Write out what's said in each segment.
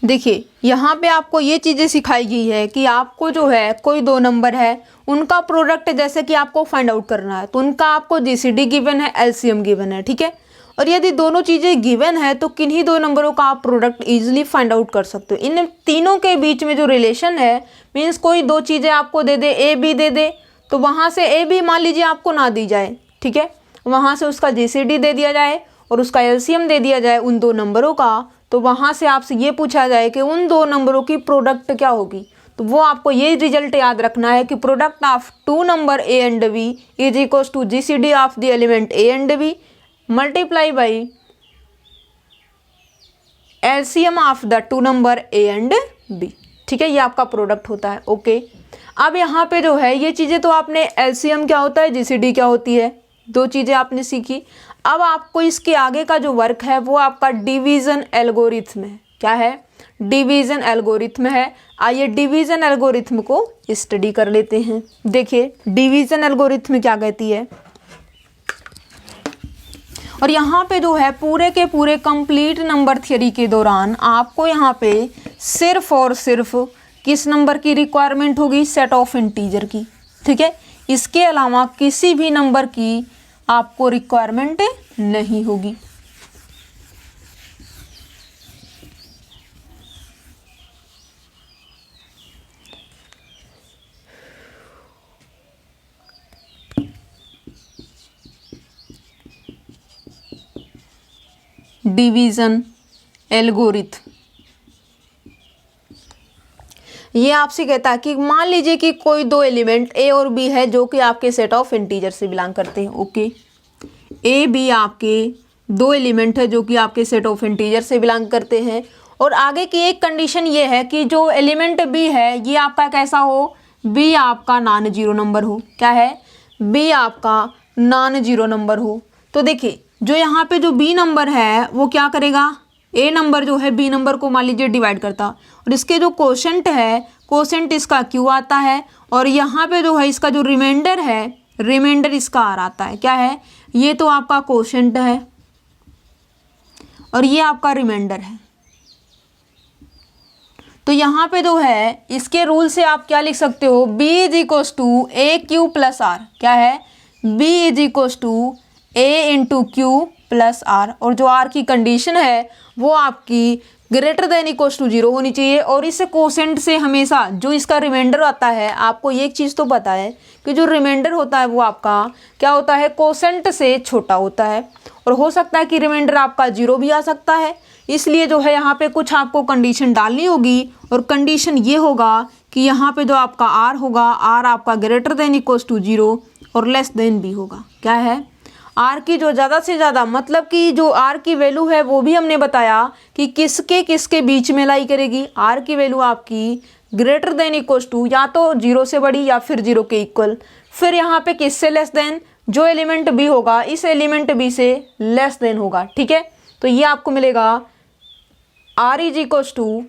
देखिए यहाँ पे आपको ये चीज़ें सिखाई गई है कि आपको जो है कोई दो नंबर है उनका प्रोडक्ट जैसे कि आपको फाइंड आउट करना है, तो उनका आपको जीसीडी गिवन है, एलसीएम गिवन है, ठीक है। और यदि दोनों चीज़ें गिवन है तो किन्हीं दो नंबरों का आप प्रोडक्ट इजीली फाइंड आउट कर सकते हो। इन तीनों के बीच में जो रिलेशन है, मीन्स कोई दो चीज़ें आपको दे दे, ए बी दे दे, तो वहाँ से ए बी मान लीजिए आपको ना दी जाए, ठीक है, वहाँ से उसका जीसीडी दे दिया जाए और उसका एलसीएम दे दिया जाए उन दो नंबरों का, तो वहाँ से आपसे ये पूछा जाए कि उन दो नंबरों की प्रोडक्ट क्या होगी, तो वो आपको ये रिजल्ट याद रखना है कि product of two number A and B is equal to GCD of the element A and B multiply by LCM of the two number A and B, ठीक है, ये आपका प्रोडक्ट होता है। ओके, अब यहाँ पे जो है ये चीज़ें तो आपने एलसीएम क्या होता है, जीसीडी क्या होती है, दो चीज़ें आपने सीखी। अब आपको इसके आगे का जो वर्क है वो आपका डिवीज़न एल्गोरिथम है। क्या है? डिवीज़न एल्गोरिथम है। आइए डिवीज़न एल्गोरिथम को स्टडी कर लेते हैं। देखिए डिवीज़न एल्गोरिथम क्या कहती है, और यहाँ पे जो है पूरे के पूरे कंप्लीट नंबर थ्योरी के दौरान आपको यहाँ पे सिर्फ और सिर्फ किस नंबर की रिक्वायरमेंट होगी, सेट ऑफ इंटीजर की, ठीक है। इसके अलावा किसी भी नंबर की आपको रिक्वायरमेंट नहीं होगी। डिवीज़न एल्गोरिथम ये आपसे कहता है कि मान लीजिए कि कोई दो एलिमेंट ए और बी है जो कि आपके सेट ऑफ इंटीजर से बिलोंग करते हैं। ओके, ए बी आपके दो एलिमेंट है जो कि आपके सेट ऑफ इंटीजर से बिलोंग करते हैं, और आगे की एक कंडीशन ये है कि जो एलिमेंट बी है ये आपका कैसा हो, बी आपका नॉन जीरो नंबर हो। क्या है? बी आपका नॉन जीरो नंबर हो। तो देखिए जो यहाँ पे जो बी नंबर है वो क्या करेगा, ए नंबर जो है बी नंबर को मान लीजिए डिवाइड करता, और इसके जो कोशेंट है, कोशेंट इसका क्यू आता है, और यहाँ पे जो है इसका जो रिमाइंडर है, रिमाइंडर इसका आर आता है। क्या है? ये तो आपका कोशेंट है और ये आपका रिमाइंडर है। तो यहाँ पे जो है इसके रूल से आप क्या लिख सकते हो, b is equals to A Q plus R. क्या है? b is equals to A into Q plus R, और जो आर की कंडीशन है वो आपकी greater than equals to zero होनी चाहिए। और इस कोसेंट से हमेशा जो इसका रिमाइंडर आता है, आपको एक चीज़ तो पता है कि जो रिमाइंडर होता है वो आपका क्या होता है, कोसेंट से छोटा होता है, और हो सकता है कि रिमाइंडर आपका जीरो भी आ सकता है। इसलिए जो है यहाँ पे कुछ आपको कंडीशन डालनी होगी, और कंडीशन ये होगा कि यहाँ पे जो आपका आर होगा, आर आपका greater than equals to zero और लेस देन बी होगा। क्या है? आर की जो ज़्यादा से ज़्यादा, मतलब कि जो आर की वैल्यू है वो भी हमने बताया कि किसके किसके बीच में लाई करेगी। आर की वैल्यू आपकी ग्रेटर देन इक्वल्स टू या तो जीरो से बड़ी या फिर जीरो के इक्वल, फिर यहाँ पे किससे लेस देन, जो एलिमेंट बी होगा इस एलिमेंट बी से लेस देन होगा। ठीक है, तो ये आपको मिलेगा R is equals to,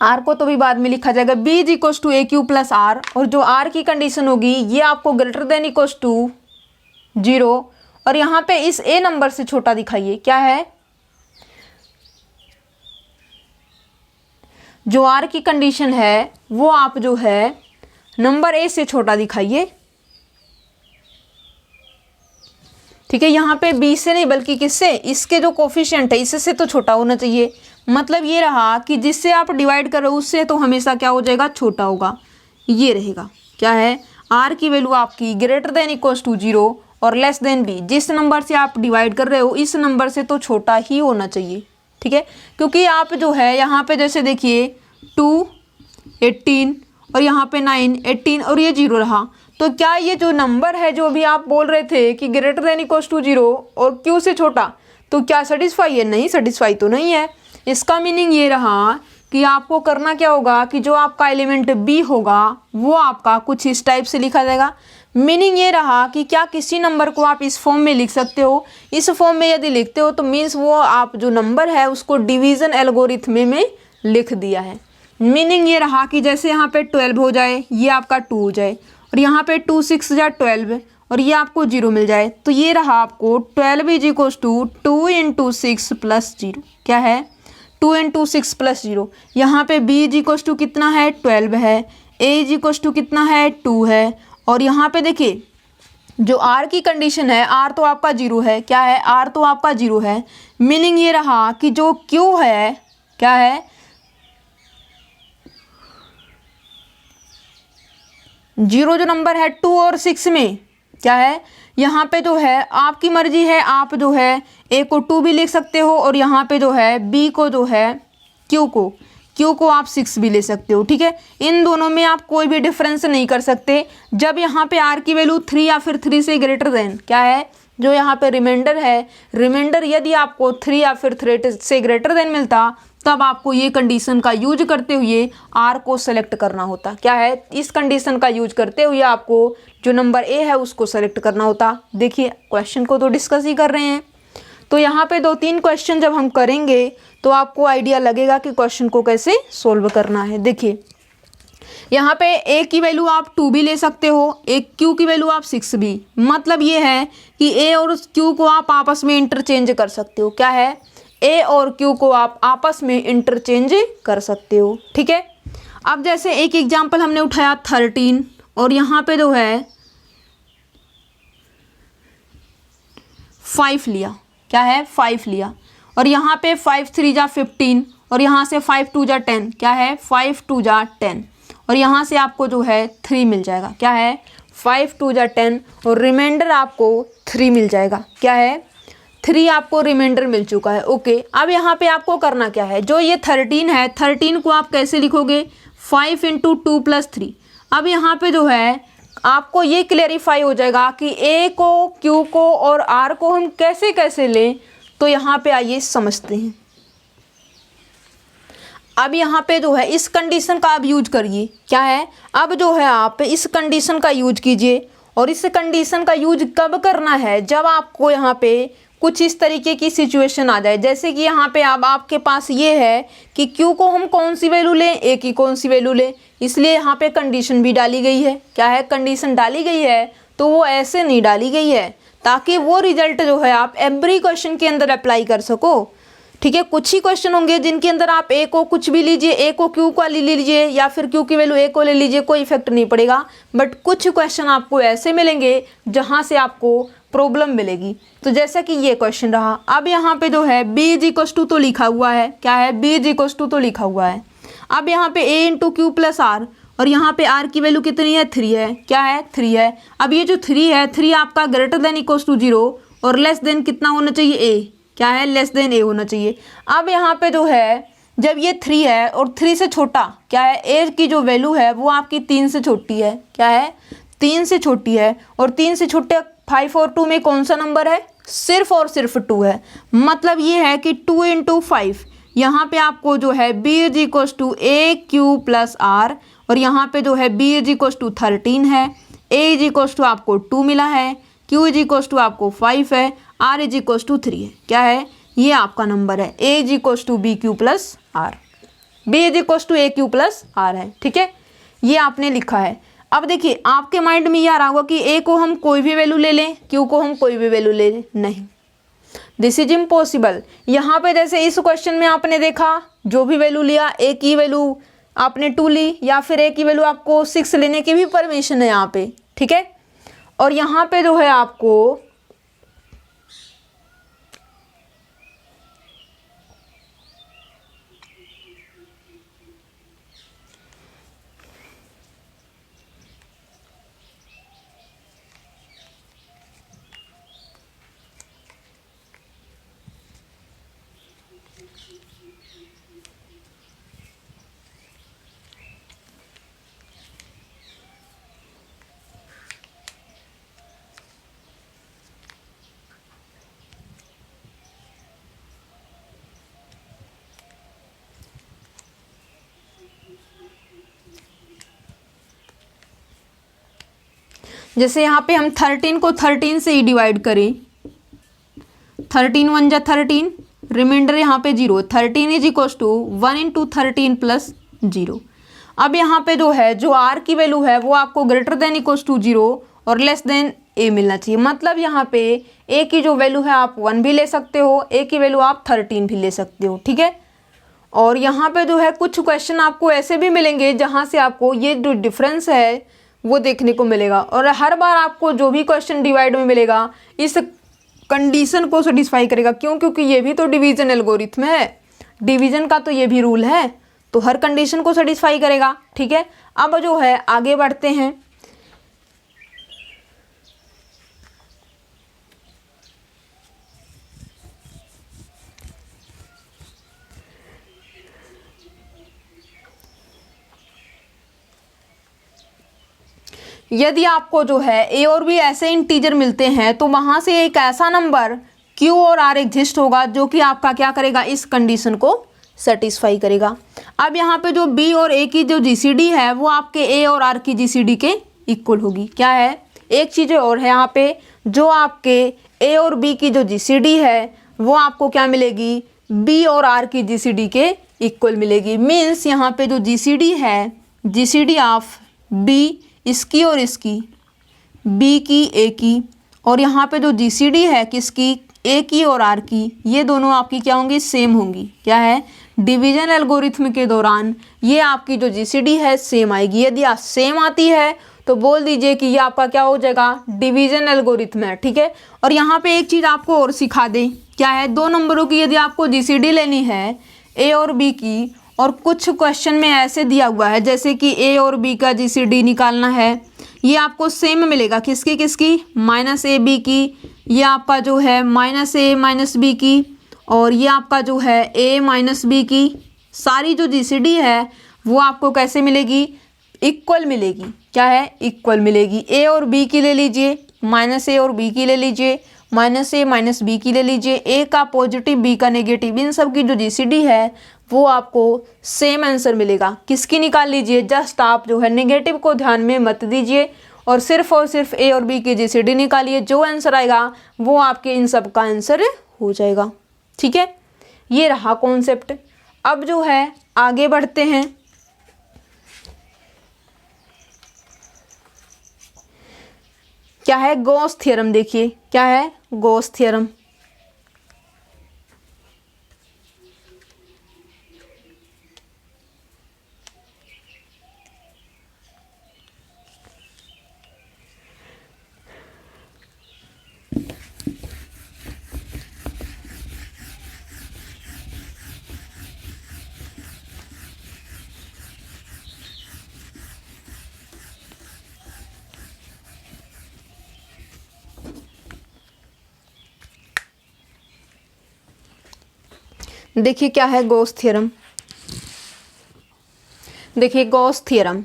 R को तो भी बाद में लिखा जाएगा, B is equals to A Q plus R, और जो आर की कंडीशन होगी ये आपको greater than equals to zero, और यहाँ पे इस ए नंबर से छोटा दिखाइए। क्या है? जो आर की कंडीशन है वो आप जो है नंबर ए से छोटा दिखाइए। ठीक है, यहाँ पे बी से नहीं बल्कि किससे, इसके जो कोफिशिएंट है इससे तो छोटा होना चाहिए। मतलब ये रहा कि जिससे आप डिवाइड करो उससे तो हमेशा क्या हो जाएगा, छोटा होगा, ये रहेगा। क्या है? आर की वैल्यू आपकी greater than equals to zero और लेस देन बी, जिस नंबर से आप डिवाइड कर रहे हो इस नंबर से तो छोटा ही होना चाहिए। ठीक है, क्योंकि आप जो है यहाँ पे जैसे देखिए 2, 18 और यहाँ पे 9, 18 और ये जीरो रहा, तो क्या ये जो नंबर है जो अभी आप बोल रहे थे कि greater than equals to zero और क्यू से छोटा, तो क्या सेटिस्फाई है? नहीं, सेटिस्फाई तो नहीं है। इसका मीनिंग ये रहा कि आपको करना क्या होगा कि जो आपका एलिमेंट बी होगा वो आपका कुछ इस टाइप से लिखा जाएगा। मीनिंग ये रहा कि क्या किसी नंबर को आप इस फॉर्म में लिख सकते हो, इस फॉर्म में यदि लिखते हो तो मीन्स वो आप जो नंबर है उसको डिवीज़न एल्गोरिथम में लिख दिया है। मीनिंग ये रहा कि जैसे यहाँ पे 12 हो जाए, ये आपका 2 हो जाए, और यहाँ पे 2 6 या 12, और ये आपको 0 मिल जाए, तो ये रहा आपको 12 is equals to 2 into 6 plus 0। क्या है? 2 इंटू 6 प्लस 0। यहाँ पे b इज इक्वल्स टू कितना है? 12 है। a इज इक्वल्स टू कितना है? 2 है। और यहाँ पे देखिए जो r की कंडीशन है, r तो आपका 0 है। क्या है? r तो आपका 0 है। मीनिंग ये रहा कि जो q है, क्या है? 0 जो नंबर है 2 और 6 में, क्या है? यहाँ पे जो है आपकी मर्जी है, आप जो है a को 2 भी लिख सकते हो और यहाँ पे जो है b को जो है q को आप 6 भी ले सकते हो। ठीक है, इन दोनों में आप कोई भी डिफरेंस नहीं कर सकते। जब यहाँ पे r की वैल्यू 3 या फिर 3 से ग्रेटर देन, क्या है, जो यहाँ पे रिमाइंडर है, रिमाइंडर यदि आपको 3 या फिर 3 से ग्रेटर देन मिलता, तब आपको ये कंडीशन का यूज करते हुए r को सेलेक्ट करना होता। क्या है? इस कंडीशन का यूज करते हुए आपको जो नंबर a है उसको सेलेक्ट करना होता। देखिए क्वेश्चन को तो डिस्कस ही कर रहे हैं, तो यहाँ पे 2-3 क्वेश्चन जब हम करेंगे तो आपको आइडिया लगेगा कि क्वेश्चन को कैसे सोल्व करना है। देखिए यहाँ पे a की वैल्यू आप 2 भी ले सकते हो, एक q की वैल्यू आप 6 भी। मतलब ये है कि a और q को आप आपस में इंटरचेंज कर सकते हो। क्या है? a और q को आप आपस में इंटरचेंज कर सकते हो। ठीक है, अब जैसे एक एग्जांपल हमने उठाया 13 और यहाँ पे जो है 5 लिया। क्या है? 5 लिया और यहाँ पे 5 3 जा 15 और यहाँ से 5 2 जा 10। क्या है? 5 2 जा 10 और यहाँ से आपको जो है 3 मिल जाएगा। क्या है? 5 2 जा 10 और रिमाइंडर आपको 3 मिल जाएगा। क्या है? 3 आपको रिमाइंडर मिल चुका है। ओके, अब यहाँ पे आपको करना क्या है? जो ये 13 है, 13 को आप कैसे लिखोगे? 5 इंटू 2 प्लस 3। अब यहाँ पे जो है आपको ये क्लेरिफाई हो जाएगा कि a को, q को और r को हम कैसे कैसे लें। तो यहाँ पे आइए समझते हैं। अब यहाँ पे जो है इस कंडीशन का आप यूज करिए। क्या है? अब जो है आप इस कंडीशन का यूज कीजिए। और इस कंडीशन का यूज कब करना है? जब आपको यहाँ पे कुछ इस तरीके की सिचुएशन आ जाए, जैसे कि यहाँ पे अब आपके पास ये है कि q को हम कौन सी वैल्यू लें, a की कौन सी वैल्यू लें। इसलिए यहाँ पे कंडीशन भी डाली गई है। क्या है? कंडीशन डाली गई है, तो वो ऐसे नहीं डाली गई है ताकि वो रिजल्ट जो है आप एवरी क्वेश्चन के अंदर अप्लाई कर सको। ठीक है, कुछ ही क्वेश्चन होंगे जिनके अंदर आप a को कुछ भी लीजिए, a को q को ले लीजिए या फिर q की वैल्यू a को ले लीजिए, कोई इफेक्ट नहीं पड़ेगा। बट कुछ क्वेश्चन आपको ऐसे मिलेंगे जहाँ से आपको प्रॉब्लम मिलेगी। तो जैसा कि ये क्वेश्चन रहा, अब यहाँ पे जो है b इज इक्वल्स टू तो लिखा हुआ है। क्या है? b इज इक्वल्स टू तो लिखा हुआ है। अब यहाँ पे a into Q plus R और यहाँ पे r की वैल्यू कितनी है? 3 है। क्या है? 3 है। अब ये जो 3 है, 3 आपका ग्रेटर देन इक्वल्स टू 0 और लेस देन कितना होना चाहिए? a। क्या है? लेस देन a होना चाहिए। अब यहाँ पे जो है जब ये 3 है और 3 से छोटा, क्या है, a की जो वैल्यू है वो आपकी 3 से छोटी है। क्या है? 3 से छोटी है और 3 से छोटे 5 और 2 में कौन सा नंबर है? सिर्फ और सिर्फ 2 है। मतलब ये है कि 2 इंटू 5, यहाँ पे आपको जो है b is equals to A Q plus R और यहाँ पे जो है b इज इक्वल्स टू 13 है, a इज इक्वल्स टू आपको 2 मिला है, q इज इक्वल्स टू आपको 5 है, r इज इक्वल्स टू 3 है। क्या है? ये आपका नंबर है। a is equals to B Q plus R, b is equals to A Q plus R है। ठीक है, ये आपने लिखा है। अब देखिए आपके माइंड में ये आ रहा होगा कि a को हम कोई भी वैल्यू ले लें, q को हम कोई भी वैल्यू ले लें। नहीं, दिस इज इम्पॉसिबल। यहाँ पे जैसे इस क्वेश्चन में आपने देखा जो भी वैल्यू लिया, a की वैल्यू आपने 2 ली या फिर a की वैल्यू आपको 6 लेने की भी परमिशन है यहाँ पे। ठीक है, और यहाँ पे जो है आपको जैसे यहाँ पे हम 13 को 13 से ही डिवाइड करें, 13 1 जा 13, रिमाइंडर यहाँ पे 0, 13 is equals to 1 into 13 plus 0। अब यहाँ पे जो है जो r की वैल्यू है वो आपको ग्रेटर देन इक्वल्स टू 0 और लेस देन ए मिलना चाहिए। मतलब यहाँ पे ए की जो वैल्यू है आप 1 भी ले सकते हो, ए की वैल्यू आप 13 भी ले सकते हो, ठीक है। और यहाँ पे जो है कुछ क्वेश्चन आपको ऐसे भी मिलेंगे जहाँ से आपको ये जो डिफरेंस है वो देखने को मिलेगा। और हर बार आपको जो भी क्वेश्चन डिवाइड में मिलेगा इस कंडीशन को सेटिस्फाई करेगा। क्यों? क्योंकि ये भी तो डिवीजन एल्गोरिथम है, डिवीजन का तो ये भी रूल है, तो हर कंडीशन को सेटिस्फाई करेगा, ठीक है। अब जो है आगे बढ़ते हैं। यदि आपको जो है ए और बी ऐसे इंटीजर मिलते हैं तो वहां से एक ऐसा नंबर क्यू और आर एग्जिस्ट होगा जो कि आपका क्या करेगा, इस कंडीशन को सेटिस्फाई करेगा। अब यहाँ पे जो बी और ए की जो जीसीडी है वो आपके ए और आर की जीसीडी के इक्वल होगी। क्या है, एक चीज़ और है यहाँ पे, जो आपके ए और बी की जो जीसीडी है वो आपको क्या मिलेगी, बी और आर की जीसीडी के इक्वल मिलेगी। मीन्स यहाँ पे जो जीसीडी है, जीसीडी ऑफ बी इसकी और इसकी, बी की ए की, और यहाँ पे जो जीसीडी है किसकी, ए की और आर की, ये दोनों आपकी क्या होंगी, सेम होंगी। क्या है, डिवीजन एल्गोरिथम के दौरान ये आपकी जो जीसीडी है सेम आएगी। यदि आप सेम आती है तो बोल दीजिए कि ये आपका क्या हो जाएगा, डिवीजन एल्गोरिथम है, ठीक है। और यहाँ पे एक चीज़ आपको और सिखा दें, क्या है, दो नंबरों की यदि आपको जीसीडी लेनी है ए और बी की, और कुछ क्वेश्चन में ऐसे दिया हुआ है जैसे कि ए और बी का जीसीडी निकालना है, ये आपको सेम मिलेगा, किसकी किसकी, माइनस ए बी की, ये आपका जो है माइनस ए माइनस बी की, और ये आपका जो है ए माइनस बी की, सारी जो जीसीडी है वो आपको कैसे मिलेगी, इक्वल मिलेगी। क्या है, इक्वल मिलेगी। ए और बी की ले लीजिए, माइनस ए और बी की ले लीजिए, माइनस ए माइनस बी की ले लीजिए, ए का पॉजिटिव बी का नेगेटिव, इन सब की जो जीसीडी है वो आपको सेम आंसर मिलेगा। किसकी निकाल लीजिए, जस्ट आप जो है नेगेटिव को ध्यान में मत दीजिए और सिर्फ ए और बी की जीसीडी निकालिए, जो आंसर आएगा वो आपके इन सब का आंसर हो जाएगा, ठीक है। ये रहा कॉन्सेप्ट। अब जो है आगे बढ़ते हैं। क्या है, गॉस थ्योरम। देखिए क्या है, गॉस थ्योरम। देखिए क्या है गॉस थ्योरम। देखिए गॉस थ्योरम,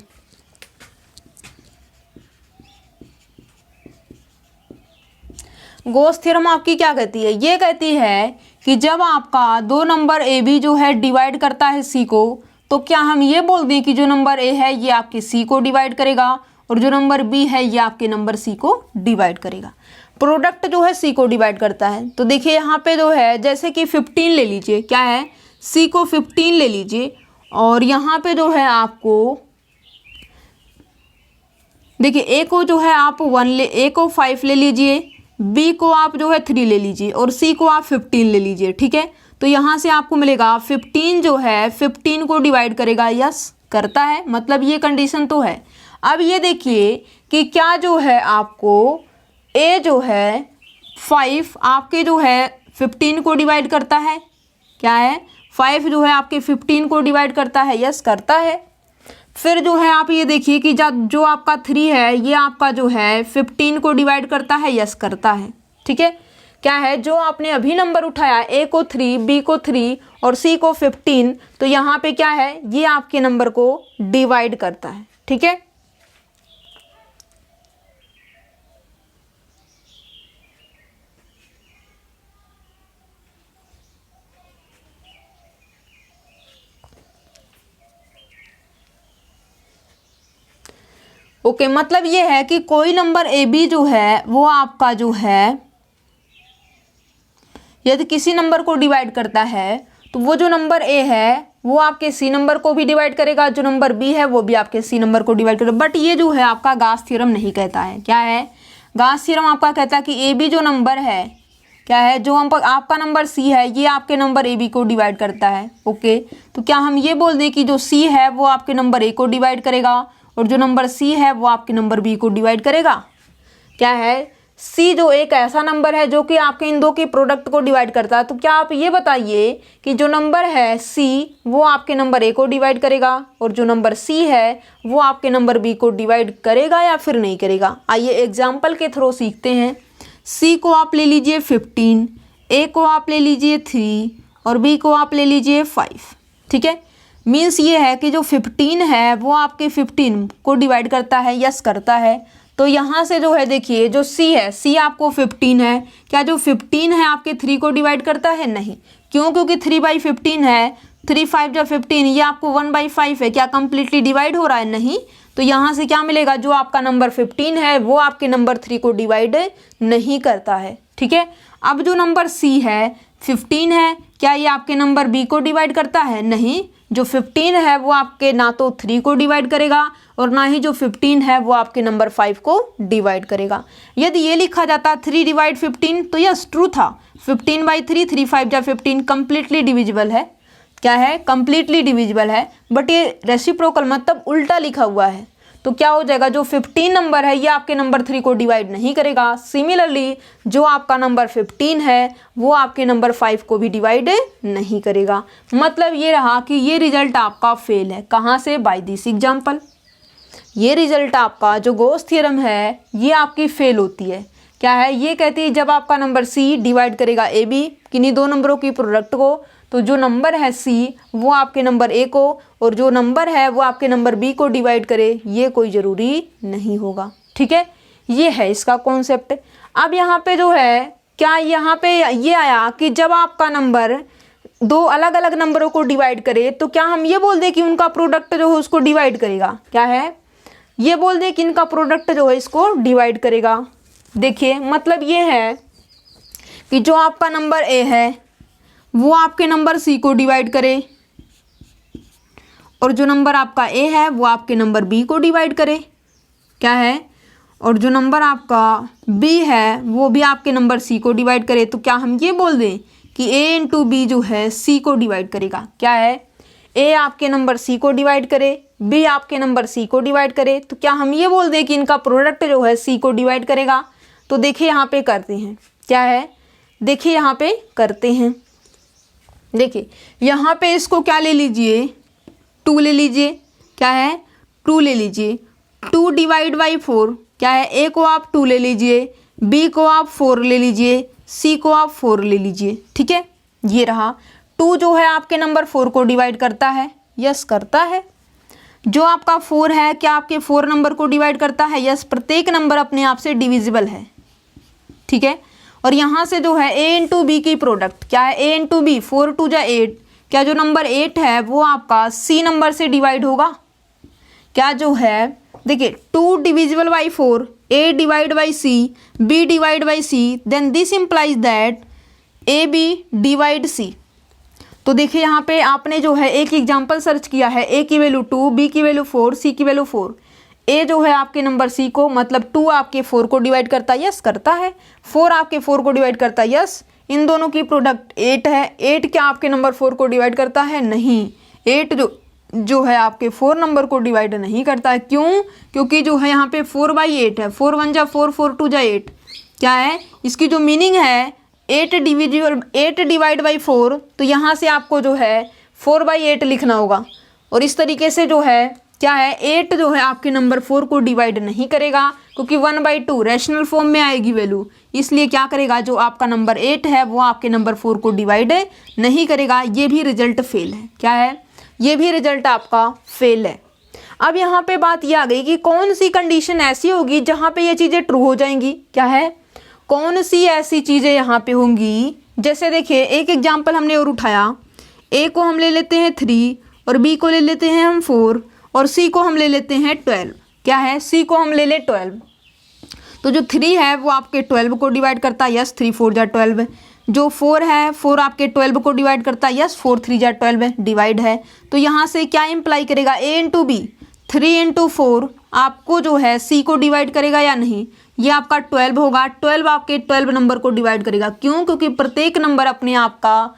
गॉस थ्योरम आपकी क्या कहती है, ये कहती है कि जब आपका दो नंबर ए बी जो है डिवाइड करता है सी को, तो क्या हम ये बोल दें कि जो नंबर ए है ये आपके सी को डिवाइड करेगा और जो नंबर बी है ये आपके नंबर सी को डिवाइड करेगा। प्रोडक्ट जो है सी को डिवाइड करता है। तो देखिए यहाँ पे जो है जैसे कि 15 ले लीजिए, क्या है, सी को 15 ले लीजिए, और यहाँ पे जो है आपको देखिए ए को जो है आप 5 ले लीजिए, बी को आप जो है 3 ले लीजिए और सी को आप 15 ले लीजिए, ठीक है। तो यहाँ से आपको मिलेगा 15 जो है 15 को डिवाइड करेगा, यस करता है, मतलब ये कंडीशन तो है। अब ये देखिए कि क्या जो है आपको ए जो है 5 आपके जो है 15 को डिवाइड करता है, क्या है, 5 जो है आपके 15 को डिवाइड करता है, यस करता है। फिर जो है आप ये देखिए कि जो आपका 3 है ये आपका जो है 15 को डिवाइड करता है, यस करता है, ठीक है। क्या है, जो आपने अभी नंबर उठाया ए को 3, बी को 3 और सी को 15, तो यहाँ पे क्या है, ये आपके नंबर को डिवाइड करता है, ठीक है। ओके, मतलब ये है कि कोई नंबर ए बी जो है वो आपका जो है यदि किसी नंबर को डिवाइड करता है तो वो जो नंबर ए है वो आपके सी नंबर को भी डिवाइड करेगा, जो नंबर बी है वो भी आपके सी नंबर को डिवाइड करेगा। बट ये जो है आपका गॉस थ्योरम नहीं कहता है, क्या है, गाउस थ्योरम आपका कहता है कि ए बी जो नंबर है क्या है, जो हम आपका नंबर सी है ये आपके नंबर ए बी को डिवाइड करता है। ओके, तो क्या हम ये बोल दें कि जो सी है वो आपके नंबर ए को डिवाइड करेगा और जो नंबर सी है वो आपके नंबर बी को डिवाइड करेगा। क्या है, सी जो एक ऐसा नंबर है जो कि आपके इन दो के प्रोडक्ट को डिवाइड करता है। तो क्या आप ये बताइए कि जो नंबर है सी वो आपके नंबर ए को डिवाइड करेगा और जो नंबर सी है वो आपके नंबर बी को डिवाइड करेगा या फिर नहीं करेगा। आइए एग्जाम्पल के थ्रू सीखते हैं। सी को आप ले लीजिए 15, ए को आप ले लीजिए 3 और बी को आप ले लीजिए 5। ठीक है, मीन्स ये है कि जो 15 है वो आपके 15 को डिवाइड करता है, यस करता है। तो यहाँ से जो है देखिए जो सी है, सी आपको 15 है, क्या जो 15 है आपके 3 को डिवाइड करता है? नहीं। क्यों? क्योंकि 3/15 है, 3 5 जा 15, ये आपको 1/5 है, क्या कम्प्लीटली डिवाइड हो रहा है? नहीं। तो यहाँ से क्या मिलेगा, जो आपका नंबर 15 है वो आपके नंबर 3 को डिवाइड नहीं करता है। ठीक है, अब जो नंबर सी है 15 है, क्या ये आपके नंबर बी को डिवाइड करता है? नहीं। जो 15 है वो आपके ना तो 3 को डिवाइड करेगा और ना ही जो 15 है वो आपके नंबर 5 को डिवाइड करेगा। यदि ये लिखा जाता 3 डिवाइड 15 तो यस ट्रू था, 15/3, 3 5 जा 15 कम्प्लीटली डिविजिबल है। क्या है? कम्प्लीटली डिविजिबल है। बट ये रेसिप्रोकल मतलब उल्टा लिखा हुआ है, तो क्या हो जाएगा, जो 15 नंबर है ये आपके नंबर 3 को डिवाइड नहीं करेगा। सिमिलरली जो आपका नंबर 15 है वो आपके नंबर 5 को भी डिवाइड नहीं करेगा। मतलब ये रहा कि ये रिजल्ट आपका फेल है। कहाँ से? By this example. ये रिजल्ट आपका जो गॉस थ्योरम है ये आपकी फेल होती है। क्या है? ये कहती है जब आपका नंबर सी डिवाइड करेगा ए बी, किन्हीं दो नंबरों की प्रोडक्ट को, तो जो नंबर है सी वो आपके नंबर ए को और जो नंबर है वो आपके नंबर बी को डिवाइड करे, ये कोई ज़रूरी नहीं होगा। ठीक है, ये है इसका कॉन्सेप्ट। अब यहाँ पे जो है, क्या यहाँ पे ये आया कि जब आपका नंबर दो अलग अलग नंबरों को डिवाइड करे तो क्या हम ये बोल दें कि उनका प्रोडक्ट जो है उसको डिवाइड करेगा? क्या है? ये बोल दें कि इनका प्रोडक्ट जो है इसको डिवाइड करेगा। देखिए मतलब ये है कि जो आपका नंबर ए है वो आपके नंबर सी को डिवाइड करे और जो नंबर आपका ए है वो आपके नंबर बी को डिवाइड करे। क्या है? और जो नंबर आपका बी है वो भी आपके नंबर सी को डिवाइड करे। तो क्या हम ये बोल दें कि ए इंटू बी जो है सी को डिवाइड करेगा? क्या है? ए आपके नंबर सी को डिवाइड करे, बी आपके नंबर सी को डिवाइड करे। तो क्या हम ये बोल दें कि इनका प्रोडक्ट जो है सी को डिवाइड करेगा? तो देखिए यहाँ पे करते हैं। क्या है? देखिए यहाँ पे करते हैं। देखिए यहाँ पे इसको क्या ले लीजिए, 2 ले लीजिए। क्या है? 2 ले लीजिए। 2 डिवाइड बाई 4, क्या है? ए को आप 2 ले लीजिए, बी को आप 4 ले लीजिए, सी को आप 4 ले लीजिए। ठीक है, ये रहा। 2 जो है आपके नंबर 4 को डिवाइड करता है, यस करता है। जो आपका 4 है क्या आपके 4 नंबर को डिवाइड करता है? यस, प्रत्येक नंबर अपने आप से डिविजिबल है। ठीक है, और यहाँ से जो है ए इंटू बी की प्रोडक्ट, क्या है? ए इंटू बी, 4 2 जा 8, क्या जो नंबर 8 है वो आपका सी नंबर से डिवाइड होगा? क्या जो है देखिए 2 divisible by 4, A divide by C, B divide by C, then this implies that A B divide C. तो देखिए यहाँ पे आपने जो है एक एग्जाम्पल सर्च किया है, ए की वैल्यू 2, बी की वैल्यू 4, सी की वैल्यू 4। ए जो है आपके नंबर सी को, मतलब 2 आपके 4 को डिवाइड करता है, यस करता है। 4 आपके 4 को डिवाइड करता है, यस। इन दोनों की प्रोडक्ट 8 है। 8 क्या आपके नंबर 4 को डिवाइड करता है? नहीं। 8 जो है आपके 4 नंबर को डिवाइड नहीं करता है। क्यों? क्योंकि जो है यहाँ पे 4/8 है। 4 1 जा 4, 4 2 जा 8। क्या है? इसकी जो मीनिंग है 8 डिवाइड बाई 4, तो यहाँ से आपको जो है 4/8 लिखना होगा। और इस तरीके से जो है क्या है 8 जो है आपके नंबर 4 को डिवाइड नहीं करेगा, क्योंकि 1/2 रैशनल फॉर्म में आएगी वैल्यू, इसलिए क्या करेगा, जो आपका नंबर 8 है वो आपके नंबर 4 को डिवाइड नहीं करेगा। ये भी रिजल्ट फेल है। क्या है? ये भी रिजल्ट आपका फेल है। अब यहाँ पे बात ये आ गई कि कौन सी कंडीशन ऐसी होगी जहाँ पे ये चीज़ें ट्रू हो जाएंगी। क्या है? कौन सी ऐसी चीज़ें यहाँ पे होंगी? जैसे देखिए एक एग्जाम्पल हमने और उठाया, ए को हम ले लेते हैं 3 और बी को ले लेते हैं हम 4 और सी को हम ले लेते हैं 12। क्या है? सी को हम ले ले 12। तो जो 3 है वो आपके 12 को डिवाइड करता है, यस 3 4 जा 12। जो 4 है 4 आपके 12 को डिवाइड करता है, यस 4 3 जा 12 डिवाइड है। तो यहाँ से क्या इम्प्लाई करेगा, ए इंटू बी, 3 इंटू 4 आपको जो है सी को डिवाइड करेगा या नहीं? ये आपका 12 होगा। 12 आपके 12 नंबर को डिवाइड करेगा। क्यों? क्योंकि प्रत्येक नंबर अपने आप का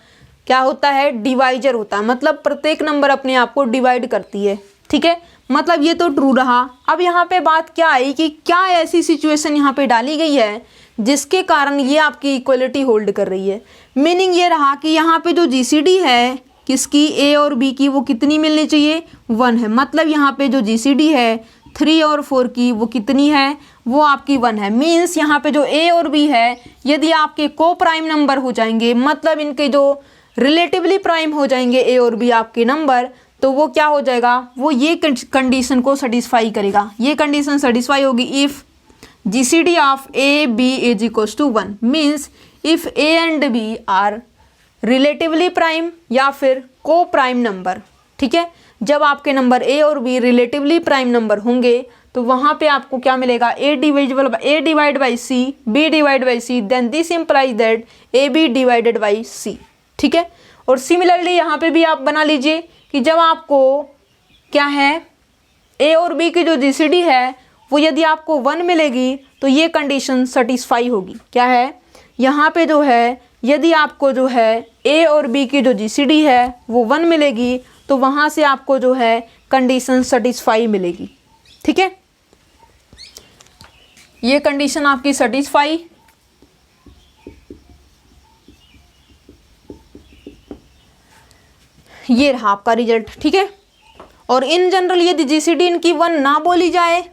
क्या होता है, डिवाइजर होता है, मतलब प्रत्येक नंबर अपने आप को डिवाइड करती है। ठीक है, मतलब ये तो ट्रू रहा। अब यहाँ पे बात क्या आई कि क्या ऐसी सिचुएशन यहाँ पे डाली गई है जिसके कारण ये आपकी इक्वलिटी होल्ड कर रही है। मीनिंग ये रहा कि यहाँ पे जो जीसीडी है किसकी, ए और बी की, वो कितनी मिलनी चाहिए, 1 है। मतलब यहाँ पे जो जीसीडी है 3 और 4 की वो कितनी है, वो आपकी 1 है। मीन्स यहाँ पे जो ए और बी है यदि आपके को प्राइम नंबर हो जाएंगे, मतलब इनके जो रिलेटिवली प्राइम हो जाएंगे ए और बी आपके नंबर, तो वो क्या हो जाएगा, वो ये कंडीशन को सेटिस्फाई करेगा। ये कंडीशन सेटिस्फाई होगी if GCD of A B is equals to 1। Means if A and B are relatively prime या फिर को प्राइम नंबर। ठीक है, जब आपके नंबर ए और बी रिलेटिवली प्राइम नंबर होंगे तो वहाँ पे आपको क्या मिलेगा, A divide by C, B divide by C, then this implies that A B divided by C. ठीक है, और सिमिलरली यहाँ पे भी आप बना लीजिए कि जब आपको क्या है, ए और बी की जो जीसीडी है वो यदि आपको 1 मिलेगी तो ये कंडीशन सेटिस्फाई होगी। क्या है, यहाँ पे जो है यदि आपको जो है ए और बी की जो जीसीडी है वो 1 मिलेगी तो वहाँ से आपको जो है कंडीशन सेटिस्फाई मिलेगी। ठीक है, ये कंडीशन आपकी सेटिस्फाई। ये रहा आपका रिजल्ट। ठीक है, और इन जनरल यदि जीसीडी इनकी 1 ना बोली जाए,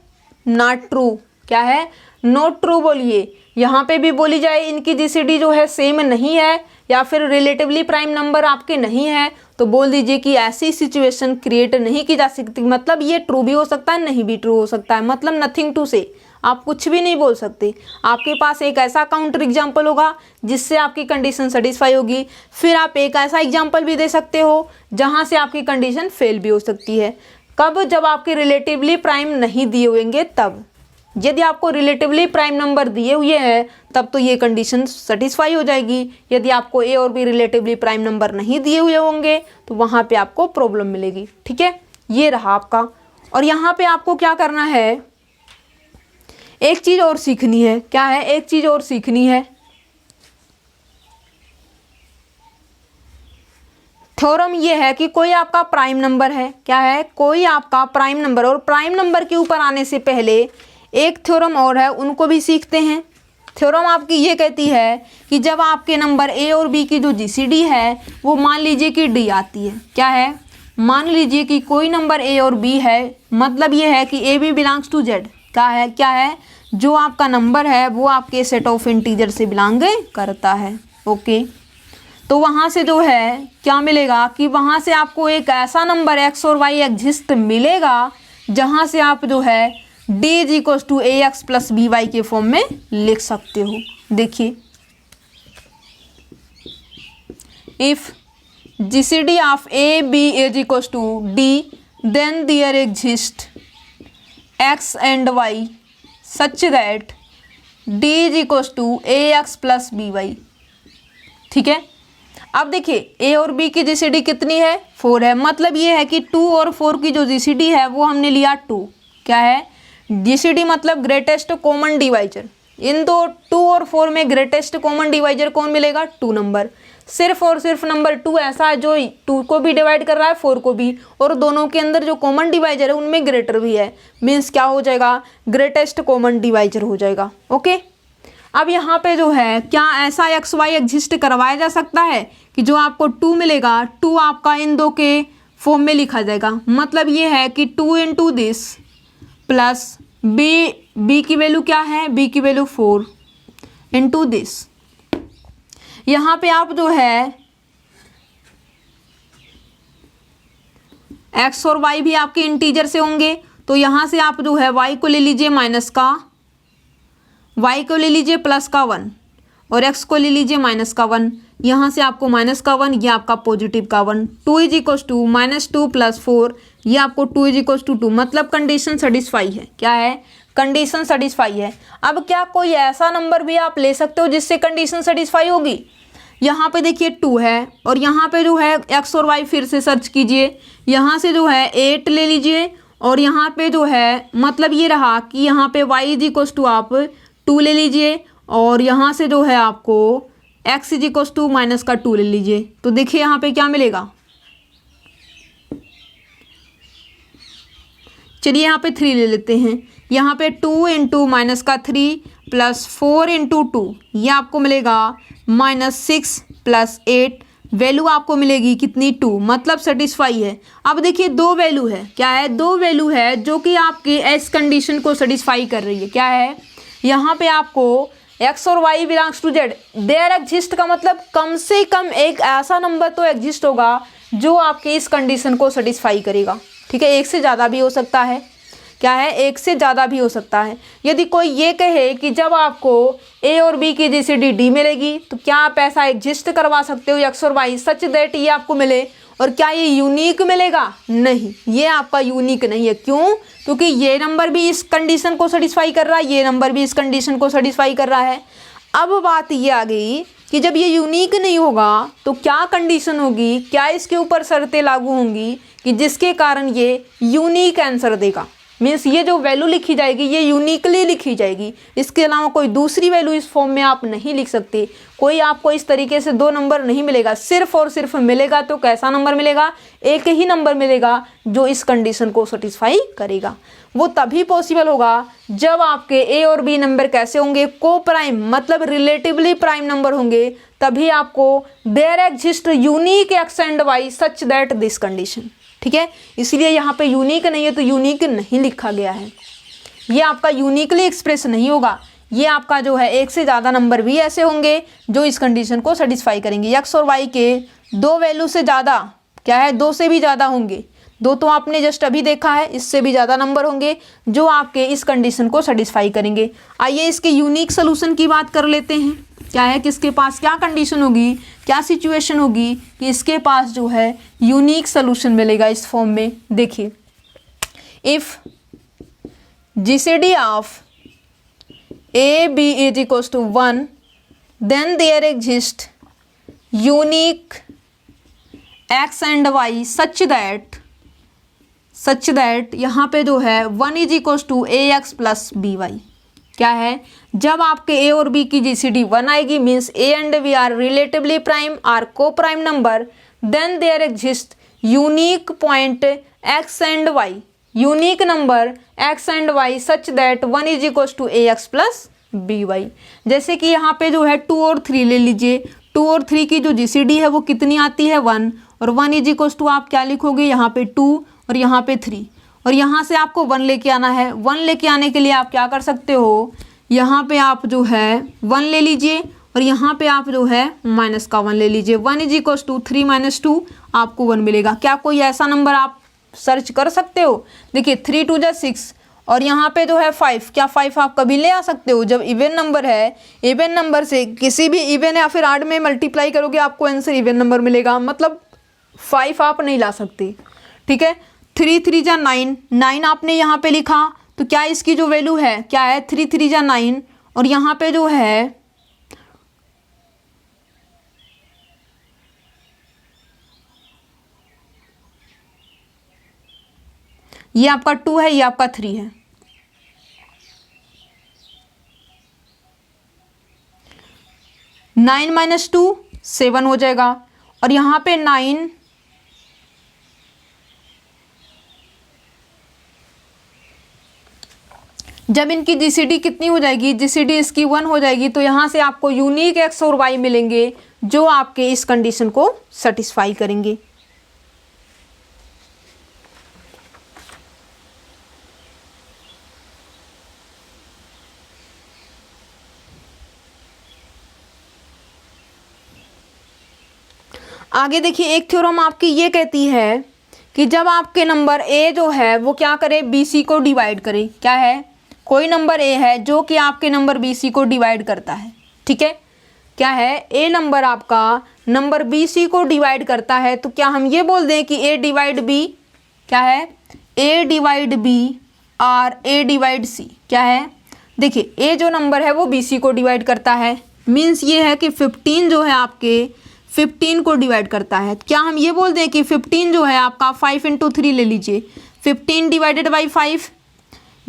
नॉट ट्रू, क्या है, नॉट ट्रू बोलिए। यहाँ पे भी बोली जाए इनकी जीसीडी जो है सेम नहीं है या फिर रिलेटिवली प्राइम नंबर आपके नहीं है, तो बोल दीजिए कि ऐसी सिचुएशन क्रिएट नहीं की जा सकती। मतलब ये ट्रू भी हो सकता है, नहीं भी ट्रू हो सकता है, मतलब नथिंग टू से, आप कुछ भी नहीं बोल सकते। आपके पास एक ऐसा काउंटर एग्जाम्पल होगा जिससे आपकी कंडीशन सेटिस्फाई होगी, फिर आप एक ऐसा एग्जाम्पल भी दे सकते हो जहाँ से आपकी कंडीशन फेल भी हो सकती है। कब? जब आपके रिलेटिवली प्राइम नहीं दिए होंगे तब। यदि आपको रिलेटिवली प्राइम नंबर दिए हुए हैं तब तो ये कंडीशन सेटिस्फाई हो जाएगी। यदि आपको ए और बी रिलेटिवली प्राइम नंबर नहीं दिए हुए होंगे तो वहाँ पे आपको प्रॉब्लम मिलेगी। ठीक है, ये रहा आपका। और यहाँ पे आपको क्या करना है, एक चीज़ और सीखनी है। क्या है, एक चीज़ और सीखनी है। थ्योरम ये है कि कोई आपका प्राइम नंबर है, क्या है, कोई आपका प्राइम नंबर, और प्राइम नंबर के ऊपर आने से पहले एक थ्योरम और है, उनको भी सीखते हैं। थ्योरम आपकी ये कहती है कि जब आपके नंबर ए और बी की जो जीसीडी है वो मान लीजिए कि डी आती है, क्या है, मान लीजिए कि कोई नंबर ए और बी है, मतलब ये है कि A B belongs to Z. क्या है, जो आपका नंबर है वो आपके सेट ऑफ इंटीजर से बिलोंग करता है। ओके, तो वहाँ से जो है क्या मिलेगा कि वहाँ से आपको एक ऐसा नंबर एक्स और वाई एग्जिस्ट मिलेगा जहाँ से आप जो है D is equals to A X plus B Y के फॉर्म में लिख सकते हो। देखिए, if GCD of A B is equals to D then there exist X and Y such that D is equals to A X plus B Y. ठीक है, अब देखिए ए और बी की जीसीडी कितनी है, 4 है। मतलब ये है कि 2 और 4 की जो जीसीडी है वो हमने लिया 2। क्या है, जीसीडी मतलब ग्रेटेस्ट कॉमन डिवाइजर। इन दो 2 और 4 में ग्रेटेस्ट कॉमन डिवाइजर कौन मिलेगा, 2 नंबर। सिर्फ और सिर्फ नंबर 2 ऐसा है जो 2 को भी डिवाइड कर रहा है 4 को भी, और दोनों के अंदर जो कॉमन डिवाइजर है उनमें ग्रेटर भी है। मीन्स क्या हो जाएगा, ग्रेटेस्ट कॉमन डिवाइजर हो जाएगा। ओके, अब यहाँ पे जो है क्या ऐसा एक्स वाई एग्जिस्ट करवाया जा सकता है कि जो आपको 2 मिलेगा, 2 आपका इन दो के फॉर्म में लिखा जाएगा। मतलब ये है कि 2 इंटू दिस प्लस बी की वैल्यू क्या है, बी की वैल्यू 4 इंटू दिस। यहाँ पे आप जो है एक्स और वाई भी आपके इंटीजर से होंगे, तो यहाँ से आप जो है वाई को ले लीजिए माइनस का, वाई को ले लीजिए प्लस का 1 और एक्स को ले लीजिए माइनस का 1। यहाँ से आपको माइनस का 1, ये आपका पॉजिटिव का 1। 2 इज इक्वल्स टू -2 + 4, ये आपको 2 इज इक्वल्स टू 2। मतलब कंडीशन सेटिस्फाई है। क्या है, कंडीशन सेटिस्फाई है। अब क्या कोई ऐसा नंबर भी आप ले सकते हो जिससे कंडीशन सेटिस्फाई होगी। यहाँ पे देखिए 2 है और यहाँ पे जो है एक्स और वाई फिर से सर्च कीजिए। यहाँ से जो है 8 ले लीजिए और यहाँ पे जो है मतलब ये रहा कि यहाँ पे y इज इक्वल्स टू आप 2 ले लीजिए और यहाँ से जो है आपको x is equal to minus का 2 ले लीजिए। तो देखिए यहाँ पे क्या मिलेगा, चलिए यहाँ पे 3 ले लेते हैं। यहाँ पे 2 इंटू माइनस का 3 प्लस 4 इंटू 2, ये आपको मिलेगा -6 प्लस 8, वैल्यू आपको मिलेगी कितनी 2, मतलब सेटिस्फाई है। अब देखिए दो वैल्यू है, क्या है, दो वैल्यू है जो कि आपके एस कंडीशन को सेटिस्फाई कर रही है। क्या है, यहाँ पे आपको x और y belongs to z, there exist का मतलब कम से कम एक ऐसा नंबर तो एग्जिस्ट होगा जो आपके इस कंडीशन को सेटिस्फाई करेगा। ठीक है, एक से ज़्यादा भी हो सकता है, क्या है, एक से ज़्यादा भी हो सकता है। यदि कोई ये कहे कि जब आपको a और b की जीसीडी d मिलेगी तो क्या आप ऐसा एग्जिस्ट करवा सकते हो x और y सच दैट ये आपको मिले, और क्या ये यूनिक मिलेगा? नहीं, ये आपका यूनिक नहीं है। क्यों? क्योंकि ये नंबर भी इस कंडीशन को सेटिस्फाई कर रहा है, ये नंबर भी इस कंडीशन को सेटिस्फाई कर रहा है। अब बात ये आ गई कि जब ये यूनिक नहीं होगा तो क्या कंडीशन होगी, क्या इसके ऊपर शर्तें लागू होंगी कि जिसके कारण ये यूनिक आंसर देगा। मीन्स ये जो वैल्यू लिखी जाएगी ये यूनिकली लिखी जाएगी, इसके अलावा कोई दूसरी वैल्यू इस फॉर्म में आप नहीं लिख सकते। कोई आपको इस तरीके से दो नंबर नहीं मिलेगा, सिर्फ और सिर्फ मिलेगा तो कैसा नंबर मिलेगा, एक ही नंबर मिलेगा जो इस कंडीशन को सेटिस्फाई करेगा। वो तभी पॉसिबल होगा जब आपके ए और बी नंबर कैसे होंगे, को प्राइम मतलब रिलेटिवली प्राइम नंबर होंगे, तभी आपको there exist unique X and Y such that this condition. ठीक है, इसलिए यहाँ पे यूनिक नहीं है तो यूनिक नहीं लिखा गया है, ये आपका यूनिकली एक्सप्रेस नहीं होगा। ये आपका जो है एक से ज़्यादा नंबर भी ऐसे होंगे जो इस कंडीशन को सेटिस्फाई करेंगे। एक्स और वाई के दो वैल्यू से ज़्यादा, क्या है, दो से भी ज़्यादा होंगे, दो तो आपने जस्ट अभी देखा है, इससे भी ज़्यादा नंबर होंगे जो आपके इस कंडीशन को सेटिस्फाई करेंगे। आइए इसके यूनिक सोल्यूशन की बात कर लेते हैं। क्या है, किसके पास क्या कंडीशन होगी, क्या सिचुएशन होगी कि इसके पास जो है यूनिक सोल्यूशन मिलेगा इस फॉर्म में। देखिए, if GCD of A B is equals to 1 then there exist unique X and Y such that यहाँ पे जो है 1 is equals to A X plus B Y. क्या है, जब आपके ए और बी की जीसीडी 1 आएगी, means A and B are relatively prime or coprime number, then there exist unique point X and Y, unique number X and Y such that 1 is equals to A X plus B Y. जैसे कि यहाँ पे जो है 2 और 3 ले लीजिए, 2 और 3 की जो जीसीडी है वो कितनी आती है 1, और 1 इज इक्वल्स टू आप क्या लिखोगे यहाँ पे 2 और यहाँ पे 3, और यहाँ से आपको 1 लेके आना है। 1 लेके आने के लिए आप क्या कर सकते हो, यहाँ पे आप जो है 1 ले लीजिए और यहाँ पे आप जो है माइनस का 1 ले लीजिए। 1 इज इक्वल्स टू 3 माइनस 2 आपको 1 मिलेगा। क्या कोई ऐसा नंबर आप सर्च कर सकते हो? देखिए 3 2 जा 6 और यहाँ पे जो है 5, क्या 5 आप कभी ले आ सकते हो? जब इवन नंबर है, इवन नंबर से किसी भी इवन या फिर आड में मल्टीप्लाई करोगे आपको आंसर इवन नंबर मिलेगा, मतलब 5 आप नहीं ला सकते। ठीक है, 3 3 जा 9, 9 आपने यहाँ पे लिखा तो क्या इसकी जो वैल्यू है क्या है 3 3 जा 9, और यहाँ पे जो है ये आपका 2 है, ये आपका 3 है। नाइन माइनस 2 7 हो जाएगा, और यहाँ पे 9 जब इनकी जीसीडी कितनी हो जाएगी, जीसीडी इसकी 1 हो जाएगी, तो यहाँ से आपको यूनिक एक्स और वाई मिलेंगे जो आपके इस कंडीशन को सेटिस्फाई करेंगे। आगे देखिए, एक थ्योरम आपकी ये कहती है कि जब आपके नंबर ए जो है वो क्या करे, बी सी को डिवाइड करे। क्या है, कोई नंबर ए है जो कि आपके नंबर बी सी को डिवाइड करता है। ठीक है, क्या है, ए नंबर आपका नंबर बी सी को डिवाइड करता है, तो क्या हम ये बोल दें कि ए डिवाइड बी, क्या है, ए डिवाइड बी और ए डिवाइड सी। क्या है, देखिए ए जो नंबर है वो बी सी को डिवाइड करता है, मीन्स ये है कि 15 जो है आपके 15 को डिवाइड करता है। क्या हम ये बोल दें कि 15 जो है आपका 5 × 3 ले लीजिए, 15 डिवाइडेड बाई 5,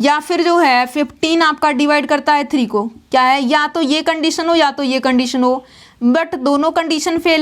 या फिर जो है 15 आपका डिवाइड करता है 3 को, क्या है, या तो ये कंडीशन हो या तो ये कंडीशन हो, बट दोनों कंडीशन फेल